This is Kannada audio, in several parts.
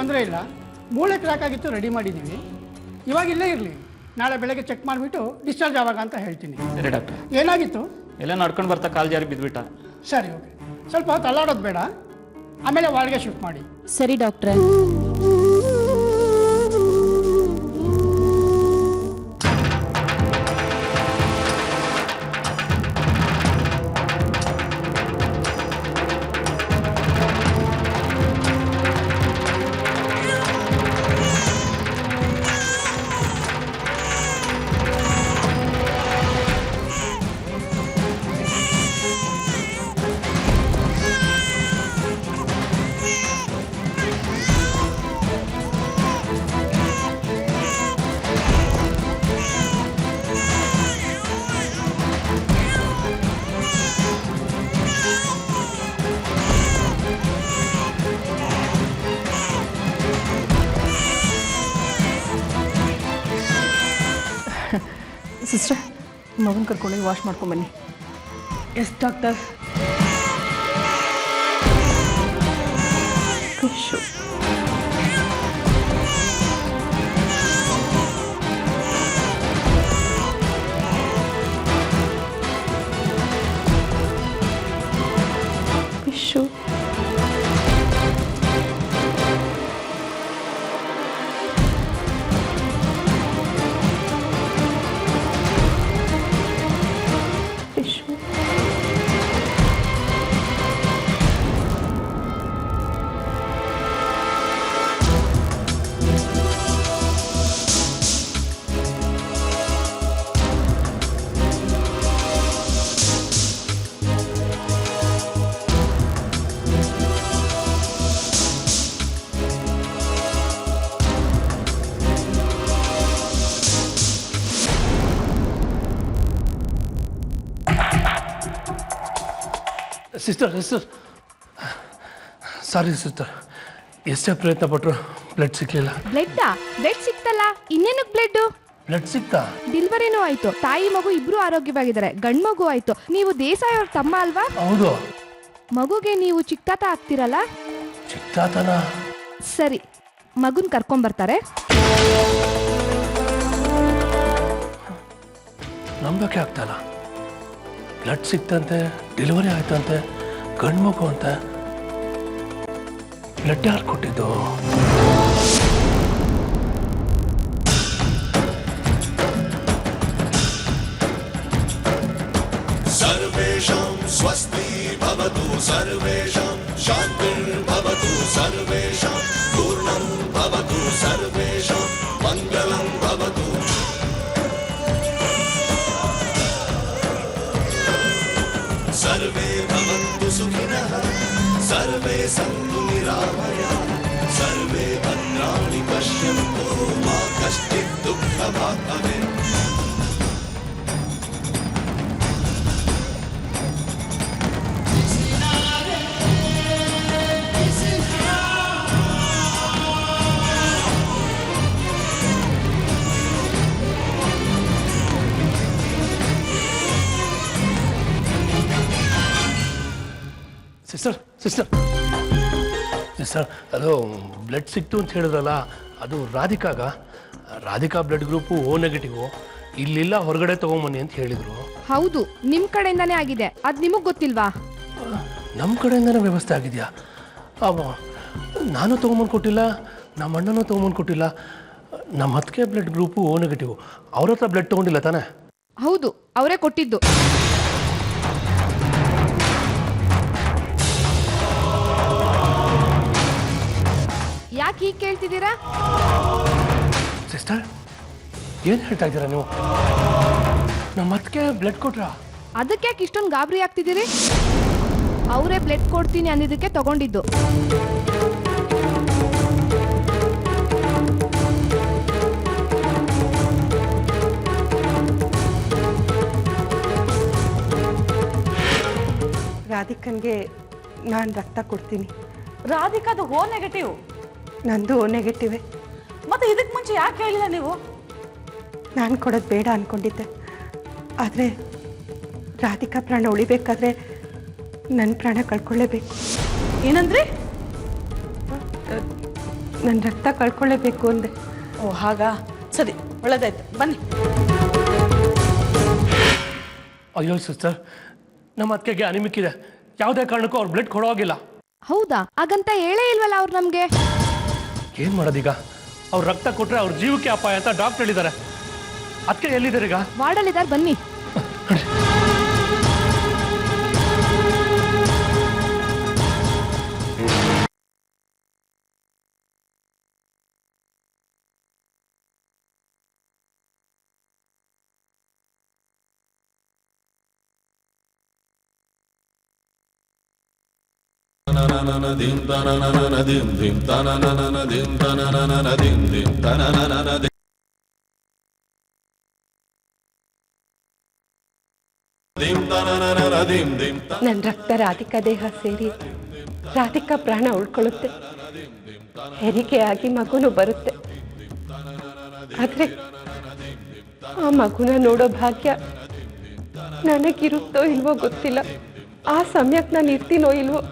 ತೊಂದರೆ ಇಲ್ಲ. ಮೂಳೆ ಕ್ರ್ಯಾಕ್ ಆಗಿತ್ತು, ರೆಡಿ ಮಾಡಿದ್ದೀವಿ. ಇವಾಗ ಇಲ್ಲೇ ಇರಲಿ, ನಾಳೆ ಬೆಳಗ್ಗೆ ಚೆಕ್ ಮಾಡಿಬಿಟ್ಟು ಡಿಸ್ಚಾರ್ಜ್ ಆವಾಗ ಅಂತ ಹೇಳ್ತೀನಿ. ಸರಿ ಡಾಕ್ಟರ್. ಏನಾಗಿತ್ತು? ಎಲ್ಲ ನಡ್ಕೊಂಡು ಬರ್ತಾ ಕಾಲು ಜಾರಿ ಬಿದ್ದುಬಿಟ್ಟ. ಸರಿ, ಓಕೆ. ಸ್ವಲ್ಪ ಹೊತ್ತು ಅಲ್ಲಾಡೋದು ಬೇಡ, ಆಮೇಲೆ ವಾರ್ಡ್ಗೆ ಶಿಫ್ಟ್ ಮಾಡಿ. ಸರಿ ಡಾಕ್ಟ್ರೆ. ಸಿಸ್ಟರ್, ಮಗನ ಕರ್ಕೊಂಡೋಗಿ ವಾಶ್ ಮಾಡ್ಕೊಂಬನ್ನಿ. Yes doctor. Tissue. Tissue. Sister sister sorry sister, ಎಷ್ಟೇ ಪ್ರಯತ್ನ ಪಟ್ಟರು ಬ್ಲಡ್ ಸಿಕ್ಲಿಲ್ಲ. ಬ್ಲಡ್ ಸಿಕ್ತಲ್ಲ, ಇನ್ನೇನಕ್ಕೆ ಬ್ಲಡ್ ಸಿಕ್ತಾ? ಡೆಲಿವರಿನೂ ಆಯ್ತು, ತಾಯಿ ಮಗು ಇಬ್ರು ಆರೋಗ್ಯವಾಗಿದ್ದಾರೆ, ಗಂಡ್ ಮಗು ಆಯ್ತು. ನೀವು ದೇಸಾಯಿ ಅವ್ರ ತಮ್ಮ ಅಲ್ವಾ? ಹೌದು. ಮಗುಗೆ ನೀವು ಚಿಕ್ತಾತ ಆಗ್ತಿರಲ್ಲ? ಚಿಕ್ತಾತನ? ಸರಿ, ಮಗುನ್ ಕರ್ಕೊಂಬರ್ತಾರೆ. ನಂಬಕ್ಕೆ ಆಗ್ತಲ್ಲ. ಬ್ಲಡ್ ಸಿಕ್ತಂತೆ, ಡೆಲಿವರಿ ಆಯ್ತಂತೆ, ಗಂಡು ಮಗು ಅಂತ. ಬ್ಲಡ್ ಯಾರು ಕೊಟ್ಟಿದ್ದು? ಸರ್ವೇಷಾಂ ಸ್ವಸ್ತಿ ಭವತು, ಸರ್ವೇಷಾಂ ಶಾಂತಿರ್ಭವತು, ಸರ್ವೇಷಾಂ ಪೂರ್ಣಂ ಭವತು, ಸರ್ವೇಷಾಂ ಮಂಗಲಂ ಭವತು. ಸರ್ವೇ ಭವಂತು ಸುಖಿನಃ, ಸರ್ವೇ ಸಂತು ನಿರಾಮಯಾಃ, ಸರ್ವೇ ಭದ್ರಾಣಿ ಪಶ್ಯಂತು ಮಾ ಕಶ್ಚಿತ್ ದುಃಖಭಾಗ್ ಭವೇತ್. ಸಿಸ್ಟರ್ ಸಿಸ್ಟರ್ ಸಿಸ್ಟರ್, ಅದು ಬ್ಲಡ್ ಸಿಕ್ತು ಅಂತ ಹೇಳಿದ್ರಲ್ಲ, ಅದು ರಾಧಿಕಾ ಬ್ಲಡ್ ಗ್ರೂಪು ಓ ನೆಗೆಟಿವು. ಇಲ್ಲಿಲ್ಲ, ಹೊರಗಡೆ ತಗೊಂಬನ್ನಿ ಅಂತ ಹೇಳಿದರು. ಹೌದು, ನಿಮ್ ಕಡೆಯಿಂದಾನೇ ಆಗಿದೆ, ಅದ್ ನಿಮಗ್ ಗೊತ್ತಿಲ್ವಾ? ನಮ್ಮ ಕಡೆಯಿಂದನೇ ವ್ಯವಸ್ಥೆ ಆಗಿದೆಯಾ? ನಾನು ತೊಗೊಂಬಂದು ಕೊಟ್ಟಿಲ್ಲ, ನಮ್ಮ ಅಣ್ಣನೂ ತೊಗೊಂಬಂದು ಕೊಟ್ಟಿಲ್ಲ. ನಮ್ಮ ಅತ್ತಿಗೆ ಬ್ಲಡ್ ಗ್ರೂಪು ಓ ನೆಗೆಟಿವ್. ಅವ್ರ ಹತ್ರ ಬ್ಲಡ್ ತೊಗೊಂಡಿಲ್ಲ ತಾನೇ? ಹೌದು, ಅವರೇ ಕೊಟ್ಟಿದ್ದು. ಯಾಕೆ ಹೀಗೆ ಕೇಳ್ತಿದ್ದೀರಾ? ಸಿಸ್ಟರ್, ಏನು ಹೇಳ್ತಾ ಇದ್ದೀರಾ ನೀವು? ನಮ್ಮ ಅತ್ತಿಗೆ ಬ್ಲಡ್ ಕೊಟ್ರಾ? ಅದಕ್ಕೆ ಯಾಕೆ ಇಷ್ಟೊಂದು ಗಾಬರಿ ಆಗ್ತಿದ್ದೀರಿ? ಅವರೇ ಬ್ಲಡ್ ಕೊಡ್ತೀನಿ ಅಂದಿದ್ದಕ್ಕೆ ತಗೊಂಡಿದ್ದು. ರಾಧಿಕನ್ಗೆ ನಾನು ರಕ್ತ ಕೊಡ್ತೀನಿ. ರಾಧಿಕಾದು ಓ ನೆಗೆಟಿವ್, ನಂದು ಓ ನೆಗೆಟಿವೇ. ಮತ್ತೆ ಇದಕ್ಕೆ ಮುಂಚೆ ಯಾಕೆ ಹೇಳಿಲ್ಲ ನೀವು? ನಾನು ಕೊಡೋದು ಬೇಡ ಅಂದ್ಕೊಂಡಿದ್ದೆ, ಆದರೆ ರಾಧಿಕಾ ಪ್ರಾಣ ಉಳಿಬೇಕಾದ್ರೆ ನನ್ನ ಪ್ರಾಣ ಕಳ್ಕೊಳ್ಳೇಬೇಕು. ಏನಂದ್ರಿ? ನನ್ನ ರಕ್ತ ಕಳ್ಕೊಳ್ಳೇಬೇಕು ಅಂದೆ. ಓ ಹಾಗಾ, ಸರಿ ಒಳ್ಳೇದಾಯ್ತು, ಬನ್ನಿ. ಅಯ್ಯೋ ಸಿಸ್ಟರ್, ನಮ್ಮ ಅತ್ತಿಗೆಗೆ ಅನಿಮಿಕ್ ಇದೆ. ಯಾವುದೇ ಕಾರಣಕ್ಕೂ ಅವ್ರು ಬ್ಲಡ್ ಕೊಡೋ ಹಾಗಿಲ್ಲ. ಹೌದಾ? ಹಾಗಂತ ಹೇಳೇ ಇಲ್ವಲ್ಲ ಅವ್ರು ನಮ್ಗೆ. ಏನು ಮಾಡೋದೀಗ? ಅವ್ರು ರಕ್ತ ಕೊಟ್ಟರೆ ಅವ್ರ ಜೀವಕ್ಕೆ ಅಪಾಯ ಅಂತ ಡಾಕ್ಟರ್ ಹೇಳಿದ್ದಾರೆ. ಅದಕ್ಕೆ ಎಲ್ಲಿದ್ದಾರೆ ಈಗ? ವಾರ್ಡಲ್ಲಿದ್ದಾರೆ, ಬನ್ನಿ. ನನ್ನ ರಕ್ತ ರಾಧಿಕಾ ದೇಹ ಸೇರಿ ರಾಧಿಕಾ ಪ್ರಾಣ ಉಳ್ಕೊಳ್ಳುತ್ತೆ. ಹೆರಿಗೆಯಾಗಿ ಮಗುನು ಬರುತ್ತೆ. ಆದ್ರೆ ಆ ಮಗುನ ನೋಡೋ ಭಾಗ್ಯ ನನಗಿರುತ್ತೋ ಇಲ್ವೋ ಗೊತ್ತಿಲ್ಲ. ಆ ಸಮಯಕ್ಕೆ ನಾನು ಇರ್ತೀನೋ ಇಲ್ವೋ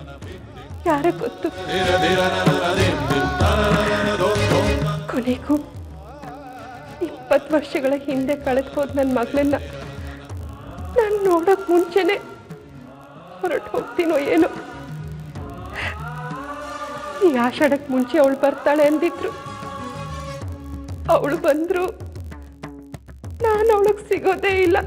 ಯಾರ ಗೊತ್ತು. ಕೊನೆಗೂ 20 ವರ್ಷಗಳ ಹಿಂದೆ ಕಳೆದು ಹೋದ ನನ್ನ ಮಗಳನ್ನ ನಾನು ನೋಡೋಕ್ ಮುಂಚೆನೆ ಹೊರಟು ಹೋಗ್ತೀನೋ ಏನೋ. ಈ ಆಷಾಢಕ್ಕೆ ಮುಂಚೆ ಅವಳು ಬರ್ತಾಳೆ ಅಂದಿದ್ರು. ಅವಳು ಬಂದ್ರು ನಾನು ಅವಳಿಗೆ ಸಿಗೋದೇ ಇಲ್ಲ.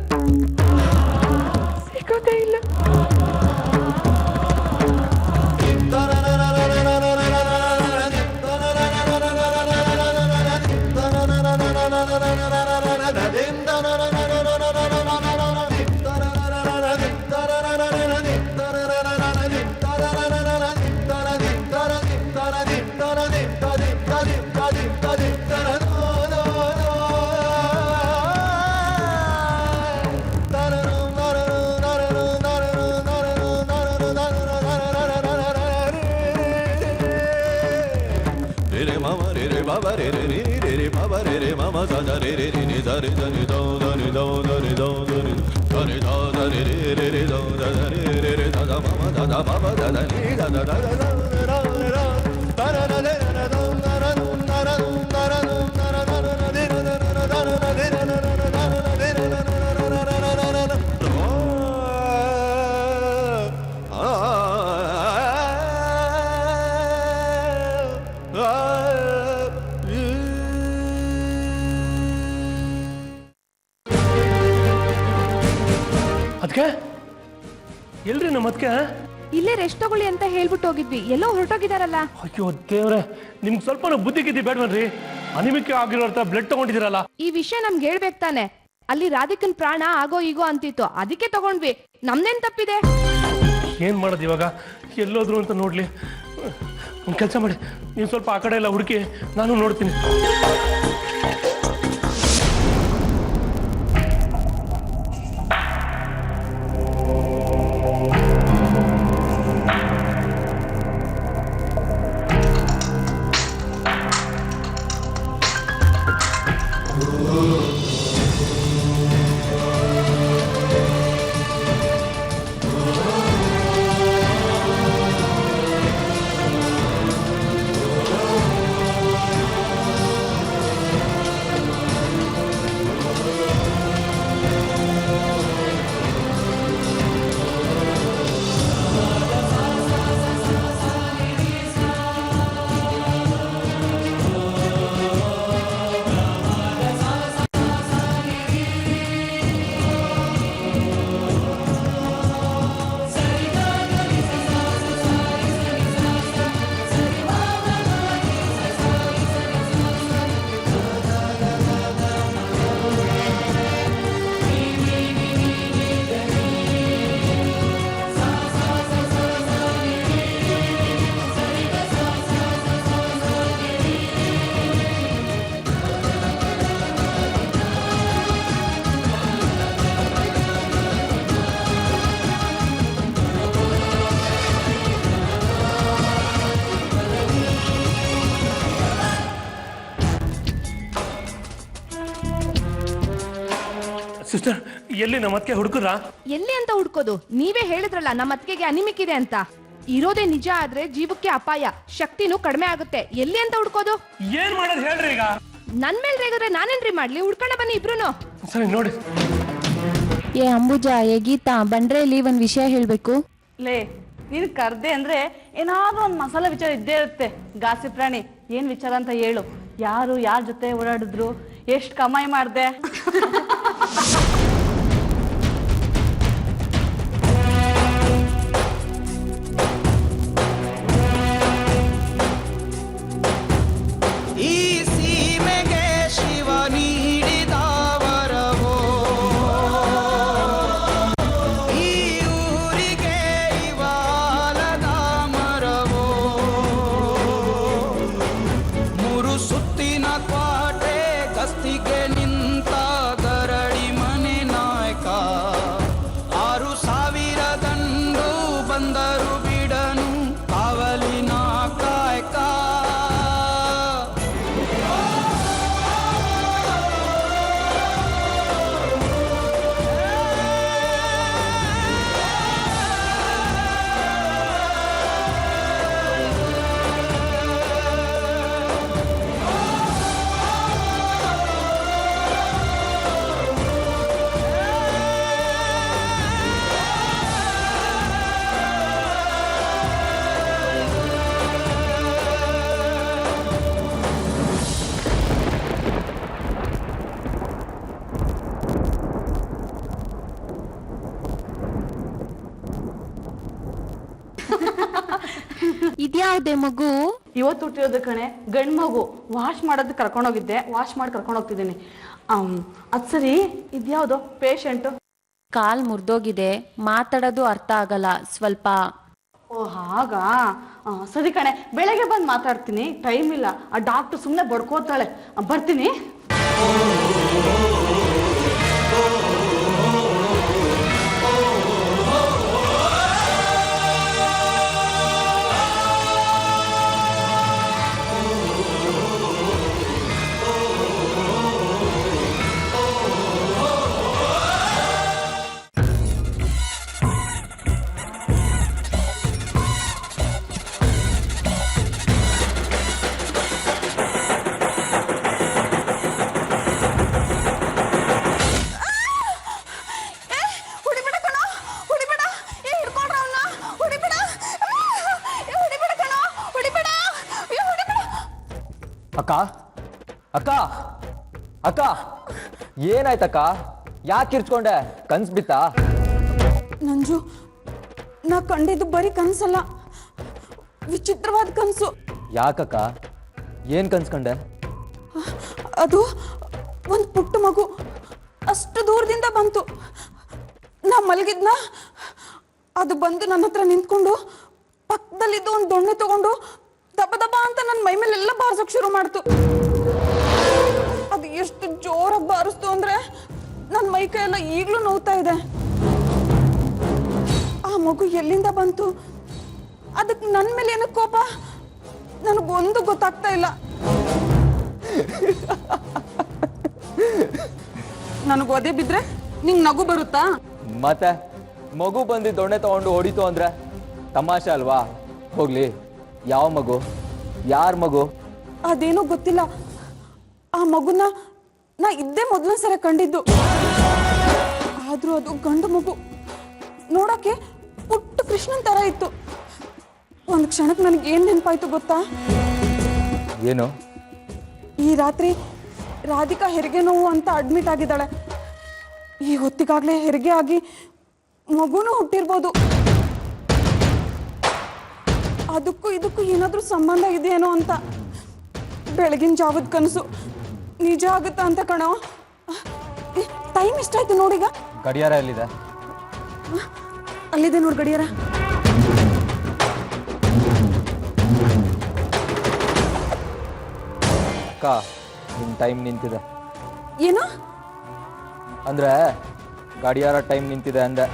ಅದಕ್ಕೆ ಎಲ್ರಿ ನಮ್ಮ ಅದಕ್ಕೆ? ಇಲ್ಲೇ ರೆಸ್ಟ್ ತಗೊಳ್ಳಿ ಅಂತ ಹೇಳ್ಬಿಟ್ಟು ಹೋಗಿದ್ವಿ, ಎಲ್ಲೋ ಹೊರಟೋಗಿದಾರಲ್ಲ. ಅಯ್ಯೋ ದೇವ್ರೆ, ನಿಮ್ಗೆ ಸ್ವಲ್ಪ ಬುದ್ಧಿ ಗಿದ್ದಿ ಬೇಡವನ್ರಿ? ಅನಿಮಿಕೆ ಆಗಿರೋ ಬ್ಲಡ್ ತಗೊಂಡಿದ್ದೀರಲ್ಲ. ಈ ವಿಷಯ ನಮ್ಗೆ ಹೇಳ್ಬೇಕು ತಾನೆ. ಅಲ್ಲಿ ರಾಧಿಕನ್ ಪ್ರಾಣ ಆಗೋ ಈಗೋ ಅಂತಿತ್ತು, ಅದಕ್ಕೆ ತಗೊಂಡ್ವಿ. ನಮ್ದೇನ್ ತಪ್ಪಿದೆ? ಏನ್ ಮಾಡೋದು ಇವಾಗ? ಎಲ್ಲೋದ್ರು ಅಂತ ನೋಡ್ಲಿ. ಒಂದು ಕೆಲಸ ಮಾಡಿ, ನೀವು ಸ್ವಲ್ಪ ಆ ಕಡೆ ಎಲ್ಲ ಹುಡುಕಿ, ನಾನು ನೋಡ್ತೀನಿ. ಸಿಸ್ಟರ್, ಎಲ್ಲಿ ನಮ್ಮ ಅತ್ತಿಗೆ ಹುಡುಕುದ್ರಾ? ಎಲ್ಲಿ ಅಂತ ಹುಡ್ಕೋದು? ನೀವೇ ಹೇಳಿದ್ರಲ್ಲ ನಮ್ಮ ಅತ್ತಿಗೆಗೆ ಅನಿಮಿಕ್ ಇದೆ ಅಂತ. ಇರೋದೇ ನಿಜ ಆದ್ರೆ ಜೀವಕ್ಕೆ ಅಪಾಯ, ಶಕ್ತಿನೂ ಕಡಿಮೆ ಆಗುತ್ತೆ. ಎಲ್ಲಿ ಅಂತ ಹುಡ್ಕೋದು? ಏನ್ ಮಾಡೋದು ಹೇಳ್ರಿ ಈಗ? ನನ್ ಮೇಲೆ ರೇಗಿದ್ರೆ ನಾನೇನ್ರಿ ಮಾಡ್ಲಿ? ಹುಡ್ಕೊಂಡ ಬನ್ನಿ ಇಬ್ರುನು. ಸರಿ ನೋಡಿ. ಏ ಅಂಬುಜಾ, ಏ ಗೀತಾ, ಬಂದ್ರೆ ಇಲ್ಲಿ ಒಂದ್ ವಿಷಯ ಹೇಳ್ಬೇಕು. ಲೇ, ನೀನು ಕರ್ದೆ ಅಂದ್ರೆ ಏನಾದ್ರೂ ಒಂದು ಮಸಾಲೆ ವಿಚಾರ ಇದ್ದೇ ಇರುತ್ತೆ. ಗಾಸಿ ಪ್ರಾಣಿ, ಏನ್ ವಿಚಾರ ಅಂತ ಹೇಳು. ಯಾರು ಯಾರ ಜೊತೆ ಓಡಾಡಿದ್ರು, ಎಷ್ಟು ಕಮಾಯಿ ಮಾಡ್ದೆ? ಈ ಸೀಮೆಗೆ ಶಿವ ನೀಡಿದ ವರವೋ, ಈ ಊರಿಗೆ ಇವಾಲದ ಮರವೋ, ಮೂರು ಸುತ್ತಿನ ಕ್ವಾಟೆ ಗಸ್ತಿಗೆ ನಿಂತ ಗರಡಿ ಮನೆ ನಾಯಕ, 6,000 ದಂಡು ಬಂದರು ಬಿಡನು ಕಾವಲಿನ ಕಾಯಕ. ಇದ್ಯಾವ್ದೆ ಮಗು? ಇವತ್ತು ಹುಟ್ಟಿರೋದು ಕಣೆ, ಗಂಡು ಮಗು. ವಾಶ್ ಮಾಡೋದಕ್ಕೆ ಕರ್ಕೊಂಡೋಗಿದ್ದೆ, ವಾಶ್ ಮಾಡಿ ಕರ್ಕೊಂಡು ಹೋಗ್ತಿದ್ದೀನಿ. ಅದು ಸರಿ, ಇದ್ಯಾವುದು ಪೇಷಂಟು? ಕಾಲ್ ಮುರ್ದೋಗಿದೆ, ಮಾತಾಡೋದು ಅರ್ಥ ಆಗಲ್ಲ ಸ್ವಲ್ಪ. ಓ ಹಾಗಾ? ಸರಿ ಕಣೆ, ಬೆಳಗ್ಗೆ ಬಂದು ಮಾತಾಡ್ತೀನಿ, ಟೈಮ್ ಇಲ್ಲ. ಆ ಡಾಕ್ಟರ್ ಸುಮ್ಮನೆ ಬಡ್ಕೋತಾಳೆ. ಬರ್ತೀನಿ. ಅಕ್ಕ ಅಕ್ಕ ಅಕ್ಕ, ಏನಾಯ್ತಕ್ಕ? ಯಾಕೆ ಕಿರ್ಚ್ಕೊಂಡೆ? ಕನ್ಸ್ ಬಿತ್ತಾ? ನಂಜು, ನಾ ಕಂಡಿದ್ದು ಬರೀ ಕನ್ಸಲ್ಲ, ವಿಚಿತ್ರವಾದ ಕನಸು. ಯಾಕಕ್ಕ, ಏನ್ ಕನ್ಸ್ಕೊಂಡೆ? ಅದು ಒಂದು ಪುಟ್ಟ ಮಗು ಅಷ್ಟು ದೂರದಿಂದ ಬಂತು. ನಾ ಮಲಗಿದ್ನ, ಅದು ಬಂದು ನನ್ನ ಹತ್ರ ನಿಂತ್ಕೊಂಡು ಪಕ್ಕದಲ್ಲಿದ್ದು ಒಂದು ದೊಣ್ಣೆ ತಗೊಂಡು ದಬ ದಬ ಅಂತ ನನ್ನ ಮೈ ಮೇಲೆಲ್ಲ ಬಾರಿಸೋಕೆ ಶುರು ಮಾಡ್ತು. ಅದು ಎಷ್ಟು ಜೋರಾಗಿ ಬಾರಿಸ್ತು ಅಂದ್ರೆ ನನ್ನ ಮೈ ಕೈ ಎಲ್ಲ ಈಗಲೂ ನೋವ್ತಾ ಇದೆ. ಆ ಮಗು ಎಲ್ಲಿಂದ ಬಂತು, ಅದಕ್ಕೆ ನನ್ನ ಮೇಲೆ ಏನಕ್ಕೆ ಕೋಪ, ನನಗೊಂದು ಗೊತ್ತಾಗ್ತಾ ಇಲ್ಲ. ನನಗೆ ಒದೆ ಬಿದ್ರೆ ನಿಂಗೆ ನಗು ಬರುತ್ತಾ? ಮತ್ತೆ ಮಗು ಬಂದು ದೊಣ್ಣೆ ತಗೊಂಡು ಹೊಡಿತು ಅಂದ್ರೆ ತಮಾಷೆ ಅಲ್ವಾ? ಹೋಗ್ಲಿ, ಯಾವ ಮಗು, ಯಾರ ಮಗು? ಅದೇನೋ ಗೊತ್ತಿಲ್ಲ. ಆ ಮಗುನ ನಾ ಇದ್ದೇ ಮೊದಲನೇ ಸಲ ಕಂಡಿದ್ದು. ಆದ್ರೂ ಅದು ಗಂಡು ಮಗು, ನೋಡಕ್ಕೆ ಪುಟ್ಟ ಕೃಷ್ಣನ್ ತರ ಇತ್ತು. ಒಂದು ಕ್ಷಣಕ್ಕೆ ನನಗೆ ಏನ್ ನೆನಪಾಯ್ತು ಗೊತ್ತಾ? ಏನು? ಈ ರಾತ್ರಿ ರಾಧಿಕಾ ಹೆರಿಗೆ ನೋವು ಅಂತ ಅಡ್ಮಿಟ್ ಆಗಿದ್ದಾಳೆ. ಈ ಹೊತ್ತಿಗಾಗ್ಲೇ ಹೆರಿಗೆ ಆಗಿ ಮಗುನೂ ಹುಟ್ಟಿರ್ಬೋದು. ಅದಕ್ಕೂ ಇದಕ್ಕೂ ಏನಾದ್ರೂ ಸಂಬಂಧ ಇದೆಯೇನೋ ಅಂತ. ಬೆಳಗಿನ ಜಾವದ ಕನಸು ನಿಜ ಆಗುತ್ತಾ ಅಂತ ಕಣೋ. ಟೈಮ್ ಎಷ್ಟಾಯ್ತು ನೋಡೀಗ? ಗಡಿಯಾರ ಎಲ್ಲಿದೆ? ಅಲ್ಲಿದೆ ನೋಡಿ ಗಡಿಯಾರ. ಅಕ್ಕ, ನಿನ್ ಟೈಮ್ ನಿಂತಿದೆ. ಏನು ಅಂದ್ರೆ ಗಡಿಯಾರ ಟೈಮ್ ನಿಂತಿದೆ ಅಂದೆ.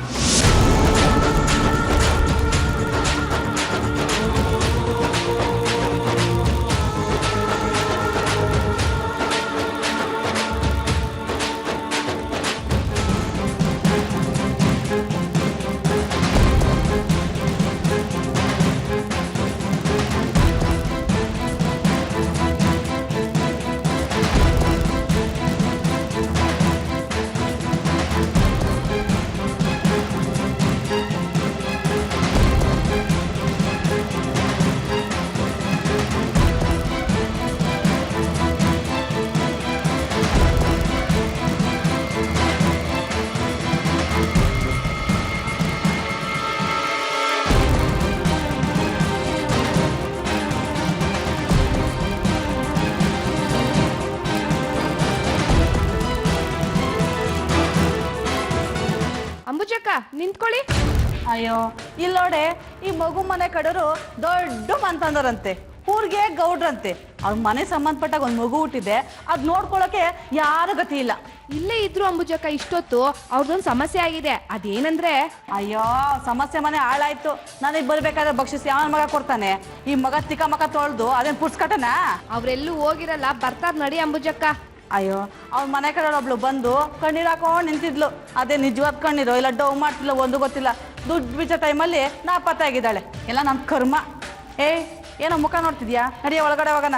ನಿಂತ್ಕೊಳ್ಳಿ. ಅಯ್ಯೋ ಇಲ್ಲೋಡೆ, ಈ ಮಗು ಮನೆ ಕಡೆಯವರು ದೊಡ್ಡ ಮಂತಂದರಂತೆ, ಊರಿಗೆ ಗೌಡ್ರಂತೆ. ಅವ್ರ ಮನೆ ಸಂಬಂಧಪಟ್ಟಾಗ ಒಂದು ಮಗು ಹುಟ್ಟಿದೆ, ಅದ್ ನೋಡ್ಕೊಳಕ್ಕೆ ಯಾರ ಗತಿ ಇಲ್ಲ. ಇಲ್ಲೇ ಇದ್ರು ಅಂಬುಜಕ್ಕ ಇಷ್ಟೊತ್ತು. ಅವ್ರದೊಂದು ಸಮಸ್ಯೆ ಆಗಿದೆ. ಅದೇನಂದ್ರೆ, ಅಯ್ಯೋ ಸಮಸ್ಯೆ ಮನೆ ಹಾಳಾಯ್ತು. ನನಗೆ ಬರ್ಬೇಕಾದ್ರೆ ಬಕ್ಷಿಸ್ ಯಾವ ಮಗ ಕೊಡ್ತಾನೆ? ಈ ಮಗ ತಿಕ್ಕ ಮಗ ತೊಳ್ದು ಅದೇನ್ ಪುಡ್ಸ್ಕಟನಾ? ಅವ್ರೆಲ್ಲೂ ಹೋಗಿರಲ್ಲ, ಬರ್ತಾರ ನಡಿ ಅಂಬುಜಕ್ಕ. ಅಯ್ಯೋ ಅವ್ರ ಮನೆ ಕಡೆ ಒಬ್ಳು ಬಂದು ಕಣ್ಣೀರು ಹಾಕೊಂಡು ನಿಂತಿದ್ಲು. ಅದೇ ನಿಜವಾದ ಕಣ್ಣೀರು ಇಲ್ಲ ಡವ್ ಮಾಡ್ತಿಲ್ಲ ಒಂದು ಗೊತ್ತಿಲ್ಲ. ದುಡ್ಡು ಬೀಜ ಟೈಮಲ್ಲಿ ನಾಪತ್ತೆ ಆಗಿದ್ದಾಳೆ. ಎಲ್ಲ ನಮ್ಮ ಕರ್ಮ. ಏನೋ ಮುಖ ನೋಡ್ತಿದ್ಯಾ? ನಡಿಯ ಒಳಗಡೆ ಹೋಗೋಣ.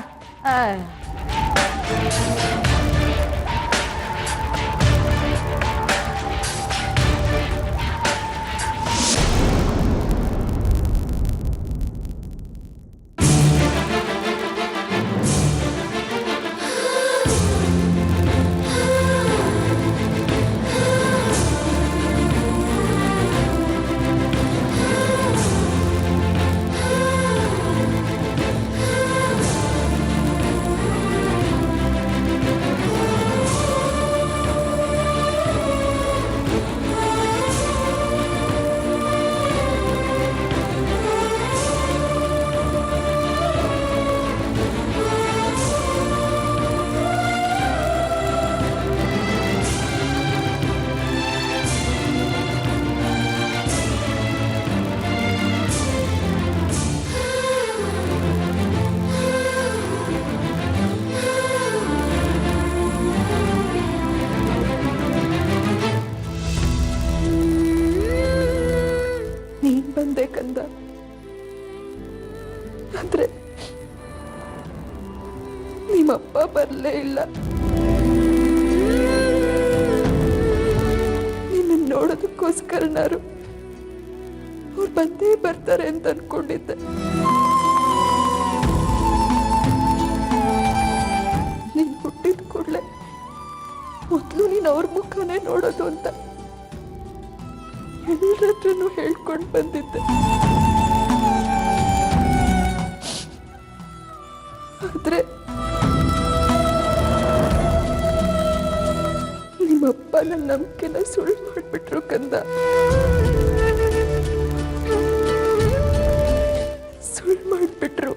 ಬಂದೆ ಕಂದ, ಆದ್ರೆ ನಿಮ್ಮಪ್ಪ ಬರಲೇ ಇಲ್ಲ. ನಿನ್ನ ನೋಡೋದಕ್ಕೋಸ್ಕರನಾರು ಅವ್ರು ಬಂದೇ ಬರ್ತಾರೆ ಅಂತ ಅನ್ಕೊಂಡಿದ್ದೆ. ನೀನ್ ಹುಟ್ಟಿದ ಕೂಡಲೇ ಮೊದಲು ನೀನು ಅವ್ರ ಮುಖನೇ ನೋಡೋದು ಅಂತ ಎಲ್ಲರ ಹತ್ರನೂ ಹೇಳ್ಕೊಂಡು ಬಂದಿದ್ದೆ. ಆದ್ರೆ ನಿಮ್ಮಪ್ಪ ನನ್ನ ನಂಬಿಕೆನ ಸುಳ್ಳು ಮಾಡ್ಬಿಟ್ರು ಕಂದ, ಸುಳ್ಳು ಮಾಡ್ಬಿಟ್ರು.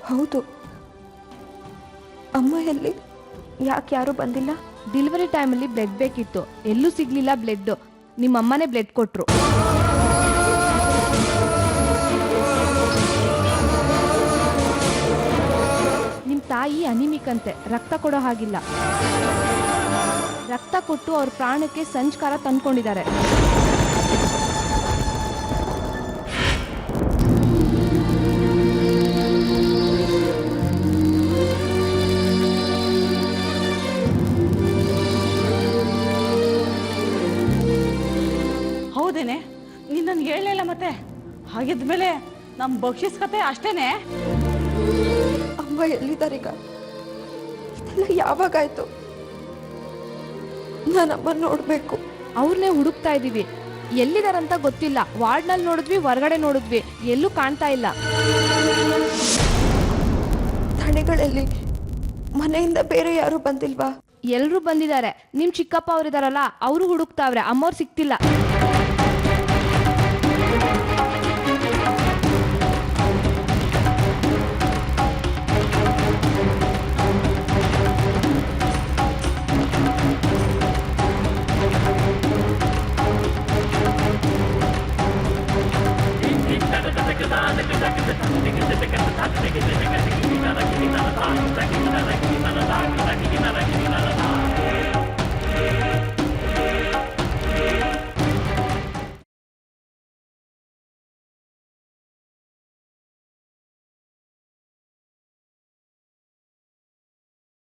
ಹೌದು, ಅಮ್ಮ ಎಲ್ಲಿ? ಯಾಕೆ ಯಾರು ಬಂದಿಲ್ಲ? ಡೆಲಿವರಿ ಟೈಮಲ್ಲಿ ಬ್ಲಡ್ ಬೇಕಿತ್ತು, ಎಲ್ಲೂ ಸಿಗ್ಲಿಲ್ಲ ಬ್ಲಡ್. ನಿಮ್ಮ ಅಮ್ಮನೇ ಬ್ಲಡ್ ಕೊಟ್ರು. ನಿಮ್ಮ ತಾಯಿ ಅನಿಮಿಕ್ ಅಂತೆ, ರಕ್ತ ಕೊಡೋ ಹಾಗಿಲ್ಲ. ರಕ್ತ ಕೊಟ್ಟು ಅವ್ರ ಪ್ರಾಣಕ್ಕೆ ಸಂಸ್ಕಾರ ತಂದ್ಕೊಂಡಿದ್ದಾರೆ. ಹೌದೇನೆ, ನೀನು ನನ್ಗೆ ಹೇಳಲಿಲ್ಲ ಮತ್ತೆ. ಹಾಗಿದ್ಮೇಲೆ ನಮ್ಮ ಬಕ್ಷಿಸ್ ಕತೆ ಅಷ್ಟೇನೆ. ಅಮ್ಮ ಎಲ್ಲಿದ್ದಾರೀಗ? ಇದೆಲ್ಲ ಯಾವಾಗಾಯ್ತು? ನಾನು ಅಮ್ಮ ನೋಡ್ಬೇಕು. ಅವ್ರನ್ನೇ ಹುಡುಕ್ತಾ ಇದ್ದೀವಿ. ಎಲ್ಲಿದಾರಂತ ಗೊತ್ತಿಲ್ಲ. ವಾರ್ಡ್ನಲ್ಲಿ ನೋಡಿದ್ವಿ, ಹೊರಗಡೆ ನೋಡಿದ್ವಿ, ಎಲ್ಲೂ ಕಾಣ್ತಾ ಇಲ್ಲ. ತಡೆಗಳಲ್ಲಿ ಮನೆಯಿಂದ ಬೇರೆ ಯಾರು ಬಂದಿಲ್ವಾ? ಎಲ್ಲರೂ ಬಂದಿದ್ದಾರೆ. ನಿಮ್ ಚಿಕ್ಕಪ್ಪ ಅವರಿದಾರಲ್ಲ, ಅವರು ಹುಡುಕ್ತಾವ್ರೆ. ಅಮ್ಮವ್ರು ಸಿಕ್ತಿಲ್ಲ.